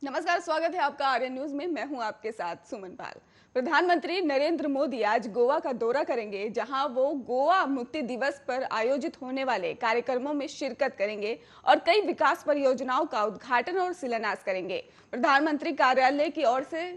नमस्कार, स्वागत है आपका आर्यन न्यूज में। मैं हूं आपके साथ सुमन पाल। प्रधानमंत्री नरेंद्र मोदी आज गोवा का दौरा करेंगे, जहां वो गोवा मुक्ति दिवस पर आयोजित होने वाले कार्यक्रमों में शिरकत करेंगे और कई विकास परियोजनाओं का उद्घाटन और शिलान्यास करेंगे। प्रधानमंत्री कार्यालय की ओर से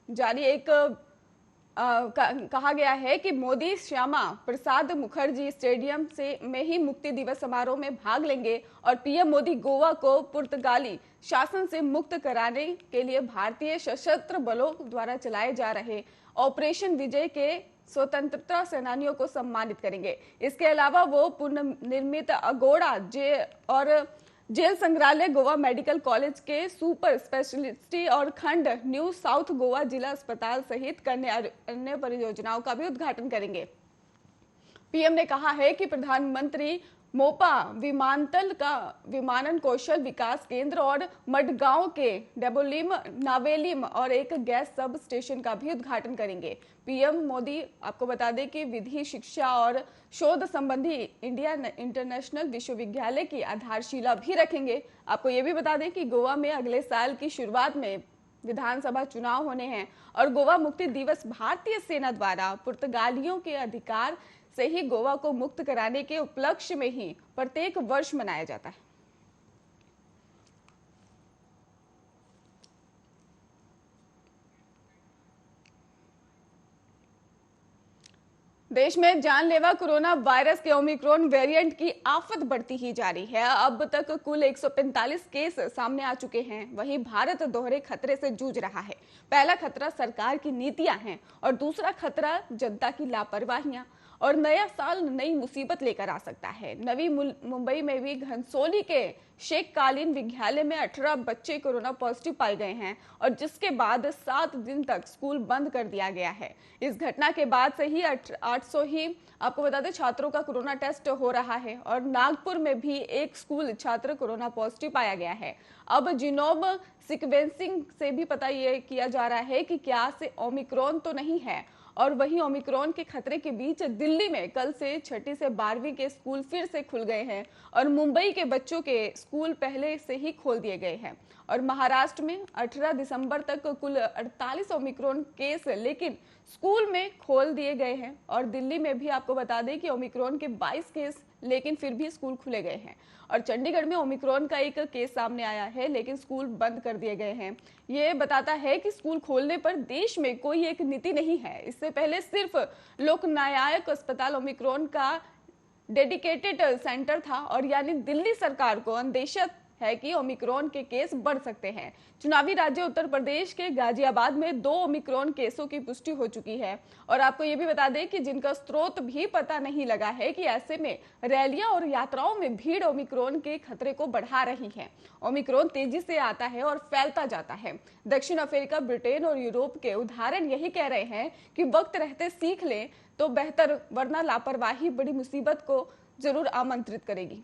जारी एक कहा गया है कि मोदी श्यामा प्रसाद मुखर्जी स्टेडियम से में ही मुक्ति दिवस समारोह में भाग लेंगे और पीएम मोदी गोवा को पुर्तगाली शासन से मुक्त कराने के लिए भारतीय सशस्त्र बलों द्वारा चलाए जा रहे ऑपरेशन विजय के स्वतंत्रता सेनानियों को सम्मानित करेंगे। इसके अलावा वो पुनर्निर्मित अगोड़ा जे और जेल संग्रहालय, गोवा मेडिकल कॉलेज के सुपर स्पेशलिटी और खंड, न्यू साउथ गोवा जिला अस्पताल सहित कई अन्य परियोजनाओं का भी उद्घाटन करेंगे। पीएम ने कहा है कि प्रधानमंत्री मोपा विमानतल का विमानन कौशल विकास केंद्र और मडगांव के डेबोलिम नावेलिम और एक गैस सब स्टेशन का भी उद्घाटन करेंगे। पीएम मोदी आपको बता दें कि विधि, शिक्षा और शोध संबंधी इंडिया इंटरनेशनल विश्वविद्यालय की आधारशिला भी रखेंगे। आपको ये भी बता दें कि गोवा में अगले साल की शुरुआत में विधानसभा चुनाव होने हैं और गोवा मुक्ति दिवस भारतीय सेना द्वारा पुर्तगालियों के अधिकार से ही गोवा को मुक्त कराने के उपलक्ष्य में ही प्रत्येक वर्ष मनाया जाता है। देश में जानलेवा कोरोना वायरस के ओमिक्रॉन वेरिएंट की आफत बढ़ती ही जा रही है। अब तक कुल 145 केस सामने आ चुके हैं। वहीं भारत दोहरे खतरे से जूझ रहा है। पहला खतरा सरकार की नीतियां हैं और दूसरा खतरा जनता की लापरवाहियां। और नया साल नई मुसीबत लेकर आ सकता है। नवी मुंबई में भी घनसोली के शेखकालीन विद्यालय में 18 बच्चे कोरोना पॉजिटिव पाए गए हैं और जिसके बाद 7 दिन तक स्कूल बंद कर दिया गया है। इस घटना के बाद से ही 800 ही आपको बता दें छात्रों का कोरोना टेस्ट हो रहा है और नागपुर में भी एक स्कूल छात्र कोरोना पॉजिटिव पाया गया है। अब जीनोम सीक्वेंसिंग से भी पता ये किया जा रहा है कि क्या से ओमिक्रॉन तो नहीं है। और वहीं ओमिक्रॉन के खतरे के बीच दिल्ली में कल से 6ठी से 12वीं के स्कूल फिर से खुल गए हैं और मुंबई के बच्चों के स्कूल पहले से ही खोल दिए गए हैं। और महाराष्ट्र में 18 दिसंबर तक कुल 48 ओमिक्रॉन केस लेकिन स्कूल में खोल दिए गए हैं। और दिल्ली में भी आपको बता दें कि ओमिक्रॉन के 22 केस लेकिन फिर भी स्कूल खुले गए हैं। और चंडीगढ़ में ओमिक्रॉन का एक केस सामने आया है लेकिन स्कूल बंद कर दिए गए हैं। ये बताता है कि स्कूल खोलने पर देश में कोई एक नीति नहीं है। इससे पहले सिर्फ लोकनायक अस्पताल ओमिक्रॉन का डेडिकेटेड सेंटर था और यानी दिल्ली सरकार को अंदेशा है कि ओमिक्रॉन के केस बढ़ सकते हैं। चुनावी राज्य उत्तर प्रदेश के गाजियाबाद में 2 ओमिक्रॉन केसों की पुष्टि हो चुकी है। और आपको ये भी बता दें कि जिनका स्रोत भी पता नहीं लगा है कि ऐसे में रैलियां और यात्राओं में भीड़ ओमिक्रॉन के खतरे को बढ़ा रही है। ओमिक्रॉन तेजी से आता है और फैलता जाता है। दक्षिण अफ्रीका, ब्रिटेन और यूरोप के उदाहरण यही कह रहे हैं कि वक्त रहते सीख लें तो बेहतर, वरना लापरवाही बड़ी मुसीबत को जरूर आमंत्रित करेगी।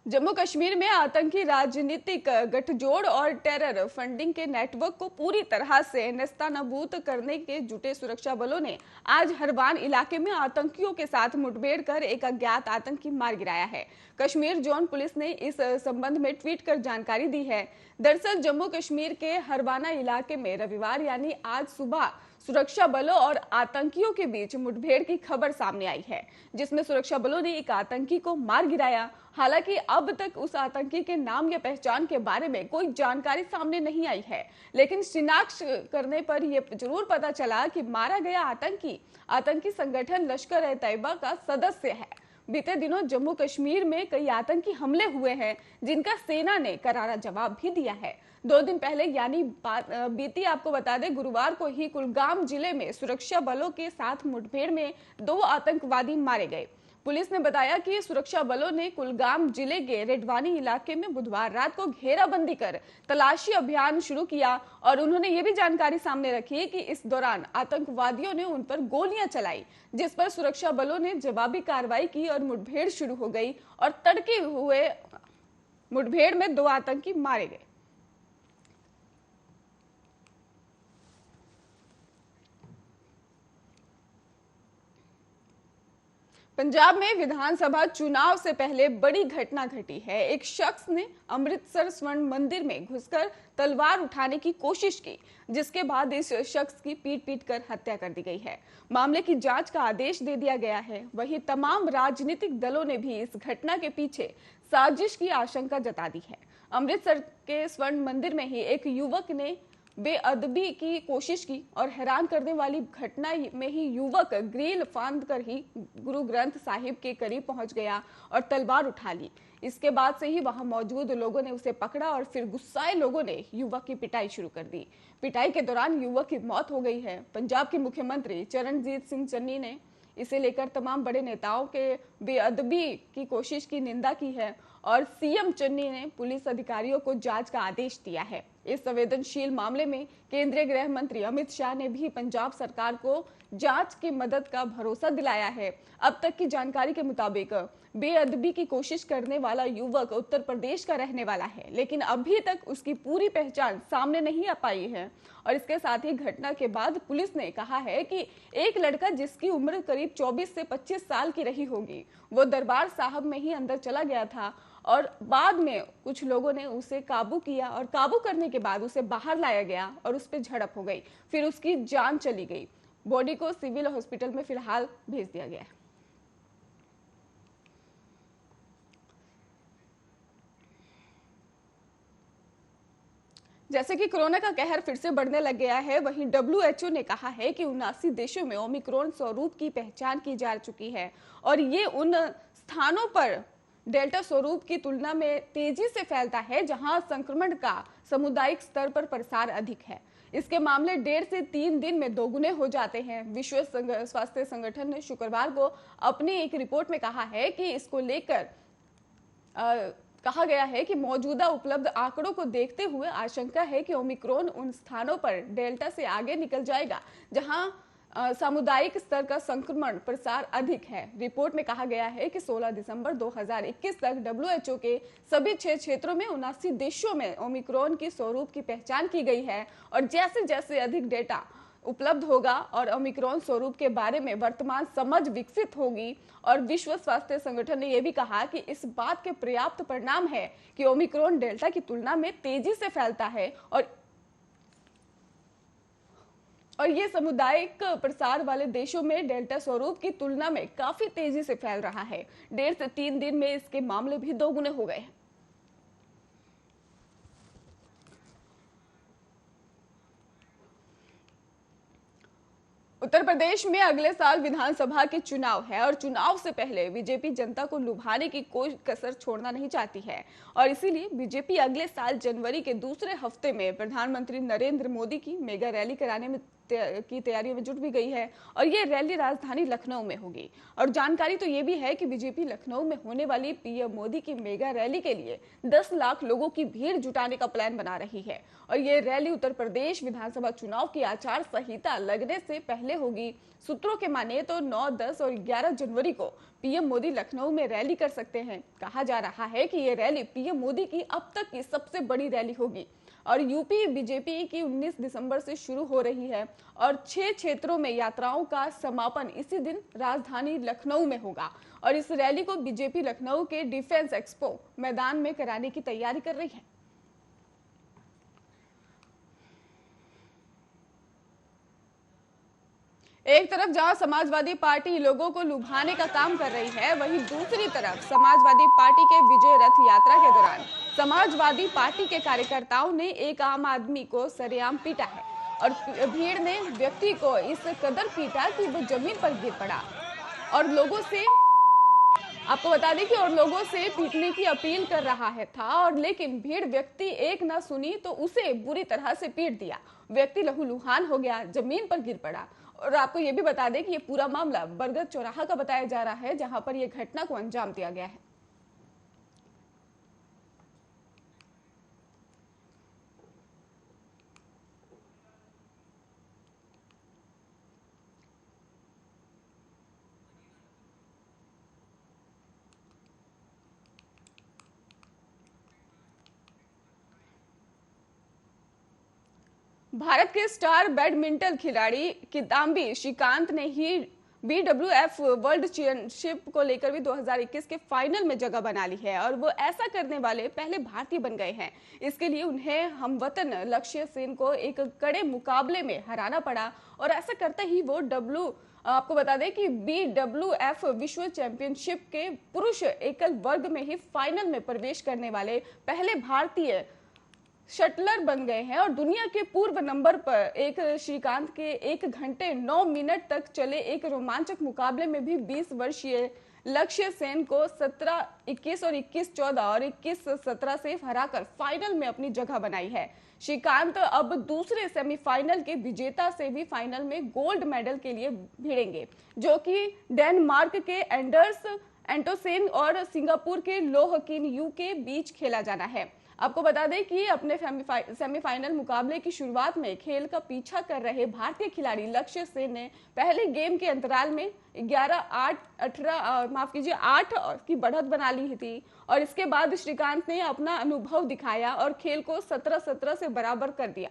जम्मू कश्मीर में आतंकी राजनीतिक गठजोड़ और टेरर फंडिंग के नेटवर्क को पूरी तरह से नेस्तनाबूद करने के जुटे सुरक्षा बलों ने आज हरवान इलाके में आतंकियों के साथ मुठभेड़ कर एक अज्ञात आतंकी मार गिराया है। कश्मीर जोन पुलिस ने इस संबंध में ट्वीट कर जानकारी दी है। दरअसल जम्मू कश्मीर के हरवाना इलाके में रविवार यानी आज सुबह सुरक्षा बलों और आतंकियों के बीच मुठभेड़ की खबर सामने आई है, जिसमें सुरक्षा बलों ने एक आतंकी को मार गिराया। हालांकि अब तक उस आतंकी के नाम या पहचान के बारे में कोई जानकारी सामने नहीं आई है, लेकिन शिनाख्त करने पर यह जरूर पता चला कि मारा गया आतंकी संगठन लश्कर ए तैयबा का सदस्य है। बीते दिनों जम्मू कश्मीर में कई आतंकी हमले हुए हैं, जिनका सेना ने करारा जवाब भी दिया है। 2 दिन पहले यानी बीती आपको बता दें गुरुवार को ही कुलगाम जिले में सुरक्षा बलों के साथ मुठभेड़ में 2 आतंकवादी मारे गए। पुलिस ने बताया कि सुरक्षा बलों ने कुलगाम जिले के रेडवानी इलाके में बुधवार रात को घेराबंदी कर तलाशी अभियान शुरू किया और उन्होंने ये भी जानकारी सामने रखी कि इस दौरान आतंकवादियों ने उन पर गोलियां चलाई, जिस पर सुरक्षा बलों ने जवाबी कार्रवाई की और मुठभेड़ शुरू हो गई और तड़के हुए मुठभेड़ में 2 आतंकी मारे गए। पंजाब में विधानसभा चुनाव से पहले बड़ी घटना घटी है। एक शख्स ने अमृतसर स्वर्ण मंदिर में घुसकर तलवार उठाने की कोशिश की, जिसके बाद इस शख्स की पीट पीट कर हत्या कर दी गई है। मामले की जांच का आदेश दे दिया गया है। वहीं तमाम राजनीतिक दलों ने भी इस घटना के पीछे साजिश की आशंका जता दी है। अमृतसर के स्वर्ण मंदिर में ही एक युवक ने बेअदबी की कोशिश की और हैरान करने वाली घटना में ही युवक ग्रिल फांद कर ही गुरु ग्रंथ साहिब के करीब पहुंच गया और तलवार उठा ली। इसके बाद से ही वहां मौजूद लोगों ने उसे पकड़ा और फिर गुस्साए लोगों ने युवक की पिटाई शुरू कर दी। पिटाई के दौरान युवक की मौत हो गई है। पंजाब के मुख्यमंत्री चरणजीत सिंह चन्नी ने इसे लेकर तमाम बड़े नेताओं के बेअदबी की कोशिश की निंदा की है और सीएम चन्नी ने पुलिस अधिकारियों को जांच का आदेश दिया है। इस संवेदनशील मामले में केंद्रीय गृह मंत्री अमित शाह ने भी पंजाब सरकार को जांच की मदद का भरोसा दिलाया है। अब तक की जानकारी के मुताबिक बेअदबी की कोशिश करने वाला युवक उत्तर प्रदेश का रहने वाला है, लेकिन अभी तक उसकी पूरी पहचान सामने नहीं आ पाई है। और इसके साथ ही घटना के बाद पुलिस ने कहा है कि एक लड़का जिसकी उम्र करीब 24 से 25 साल की रही होगी, वो दरबार साहब में ही अंदर चला गया था और बाद में कुछ लोगों ने उसे काबू किया और काबू करने के बाद उसे बाहर लाया गया और उस पर झड़प हो गई, फिर उसकी जान चली गई। बॉडी को सिविल हॉस्पिटल में फिलहाल भेज दिया गया है। जैसे कि कोरोना का कहर फिर से बढ़ने लग गया है, वहीं डब्ल्यूएचओ ने कहा है कि 79 देशों में ओमिक्रॉन स्वरूप की पहचान की जा चुकी है और ये उन स्थानों पर डेल्टा स्वरूप की तुलना में तेजी से फैलता है जहां संक्रमण का सामुदायिक स्तर पर प्रसार अधिक है। इसके मामले 1.5 से 3 दिन में दोगुने हो जाते हैं। विश्व स्वास्थ्य संगठन ने शुक्रवार को अपनी एक रिपोर्ट में कहा है कि इसको लेकर कहा गया है कि मौजूदा उपलब्ध आंकड़ों को देखते हुए आशंका है कि ओमिक्रॉन उन स्थानों पर डेल्टा से आगे निकल जाएगा जहां सामुदायिक स्तर का संक्रमण प्रसार अधिक है। रिपोर्ट में कहा गया है कि 16 दिसंबर 2021 तक डब्ल्यूएचओ के सभी 6 क्षेत्रों में 79 देशों में ओमिक्रॉन की स्वरूप की पहचान की गई है और जैसे जैसे अधिक डेटा उपलब्ध होगा और ओमिक्रॉन स्वरूप के बारे में वर्तमान समझ विकसित होगी। और विश्व स्वास्थ्य संगठन ने यह भी कहा कि इस बात के पर्याप्त परिणाम है कि ओमिक्रॉन डेल्टा की तुलना में तेजी से फैलता है और ये सामुदायिक प्रसार वाले देशों में डेल्टा स्वरूप की तुलना में काफी तेजी से फैल रहा है। 1.5 से 3 दिन में इसके मामले भी दोगुने हो गए हैं। उत्तर प्रदेश में अगले साल विधानसभा के चुनाव है और चुनाव से पहले बीजेपी जनता को लुभाने की कोई कसर छोड़ना नहीं चाहती है और इसीलिए बीजेपी अगले साल जनवरी के दूसरे हफ्ते में प्रधानमंत्री नरेंद्र मोदी की मेगा रैली कराने में की तैयारियों में जुट भी गई है और ये रैली राजधानी लखनऊ में होगी। और जानकारी तो ये भी है कि बीजेपी लखनऊ में होने वाली पीएम मोदी की मेगा रैली के लिए 10 लाख लोगों की भीड़ जुटाने का प्लान बना रही है और ये रैली उत्तर प्रदेश विधानसभा चुनाव की आचार संहिता लगने से पहले होगी। सूत्रों के माने तो 9, 10 और 11 जनवरी को पीएम मोदी लखनऊ में रैली कर सकते हैं। कहा जा रहा है कि ये रैली पीएम मोदी की अब तक की सबसे बड़ी रैली होगी और यूपी बीजेपी की 19 दिसंबर से शुरू हो रही है और 6 क्षेत्रों में यात्राओं का समापन इसी दिन राजधानी लखनऊ में होगा और इस रैली को बीजेपी लखनऊ के डिफेंस एक्सपो मैदान में कराने की तैयारी कर रही है। एक तरफ जहां समाजवादी पार्टी लोगों को लुभाने का काम कर रही है, वहीं दूसरी तरफ समाजवादी पार्टी के विजय रथ यात्रा के दौरान समाजवादी पार्टी के कार्यकर्ताओं ने एक आम आदमी को सरेआम पीटा है और भीड़ ने व्यक्ति को इस कदर पीटा कि वो जमीन पर गिर पड़ा और लोगों से आपको बता दें कि और लोगों से पीटने की अपील कर रहा है था और लेकिन भीड़ व्यक्ति एक ना सुनी तो उसे बुरी तरह से पीट दिया। व्यक्ति लहूलुहान हो गया, जमीन पर गिर पड़ा। और आपको ये भी बता दें कि ये पूरा मामला बरगद चौराहा का बताया जा रहा है जहां पर यह घटना को अंजाम दिया गया है। भारत के स्टार बैडमिंटन खिलाड़ी किदाम्बी श्रीकांत ने ही BWF वर्ल्ड चैंपियनशिप को लेकर भी 2021 के फाइनल में जगह बना ली है और वो ऐसा करने वाले पहले भारतीय बन गए हैं। इसके लिए उन्हें हमवतन लक्ष्य सेन को एक कड़े मुकाबले में हराना पड़ा और ऐसा करते ही वो आपको बता दें कि BWF विश्व चैंपियनशिप के पुरुष एकल वर्ग में ही फाइनल में प्रवेश करने वाले पहले भारतीय शटलर बन गए हैं और दुनिया के पूर्व नंबर पर एक श्रीकांत के 1 घंटे 9 मिनट तक चले एक रोमांचक मुकाबले में भी 20 वर्षीय लक्ष्य सेन को 17-21 और 21-14 और 21-17 से हराकर फाइनल में अपनी जगह बनाई है। श्रीकांत अब दूसरे सेमीफाइनल के विजेता से भी फाइनल में गोल्ड मेडल के लिए भिड़ेंगे, जो कि डेनमार्क के एंडर्स एंटोसेन और सिंगापुर के लोह किन यू के बीच खेला जाना है। आपको बता दें कि अपने सेमीफाइनल मुकाबले की शुरुआत में खेल का पीछा कर रहे भारतीय खिलाड़ी लक्ष्य सेन ने पहले गेम के अंतराल में 8 की बढ़त बना ली थी और इसके बाद श्रीकांत ने अपना अनुभव दिखाया और खेल को 17-17 से बराबर कर दिया।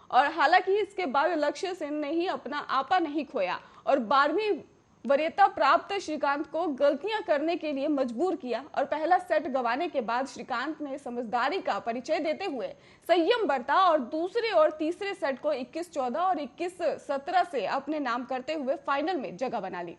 और हालांकि इसके बाद लक्ष्य सेन ने ही अपना आपा नहीं खोया और 12वीं वरीयता प्राप्त श्रीकांत को गलतियां करने के लिए मजबूर किया और पहला सेट गंवाने के बाद श्रीकांत ने समझदारी का परिचय देते हुए संयम बरता और दूसरे और तीसरे सेट को 21-14 और 21-17 से अपने नाम करते हुए फाइनल में जगह बना ली।